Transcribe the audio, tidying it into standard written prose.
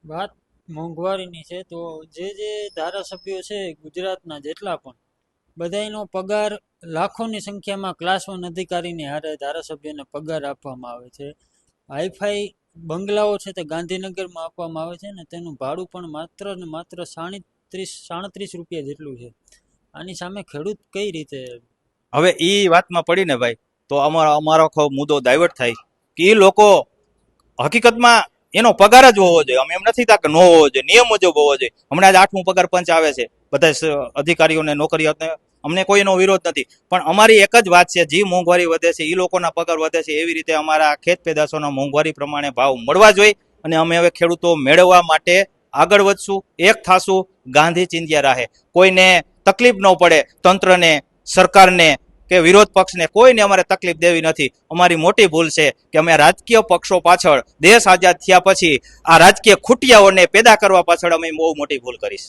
વાત મોંઘવારીની છે તો જે ધારાસભ્યો છે ગુજરાતના જેટલા પણ બધાયનો પગાર લાખોની સંખ્યામાં ક્લાસ વન અધિકારીને હારે ધારાસભ્યને પગાર આપવામાં આવે છે. હાઈફાઈ બંગલાઓ છે તે ગાંધીનગરમાં આપવામાં આવે છે ને તેનું ભાડું પણ માત્ર ને માત્ર 37 રૂપિયા જેટલું છે. આની સામે ખેડૂત કઈ રીતે? હવે એ વાતમાં પડીને ભાઈ તો અમારો આખો મુદ્દો ડાયવર્ટ થાય કે એ લોકો હકીકતમાં એનો પગાર જ હોવો જોઈએ. અમે એમ નથી કે ન હોવો જોઈએ, નિયમ મુજબ હોવો જોઈએ. હમણાં જ 8મું પગાર પંચ આવે છે, બધા અધિકારીઓને નોકરીઓને, અમને કોઈનો વિરોધ નથી, પણ અમારી એક જ વાત છે, જે મોંઘવારી વધે છે એ લોકોના પગાર વધે છે, એવી રીતે અમારા ખેત પેદાશોના મોંઘવારી પ્રમાણે ભાવ મળવા જોઈએ. અને અમે હવે ખેડૂતો મેળવવા માટે આગળ વધશું, એક થાશું ગાંધી ચિંધ્યા રાહે. કોઈને તકલીફ ન પડે, તંત્રને, સરકારને કે વિરોધ પક્ષને કોઈને અમારે તકલીફ દેવી નથી. અમારી મોટી ભૂલ છે કે અમે રાજકીય પક્ષો પાછળ દેશ આઝાદ થયા પછી આ રાજકીય ખૂટિયાઓને પેદા કરવા પાછળ અમે બહુ મોટી ભૂલ કરીશ.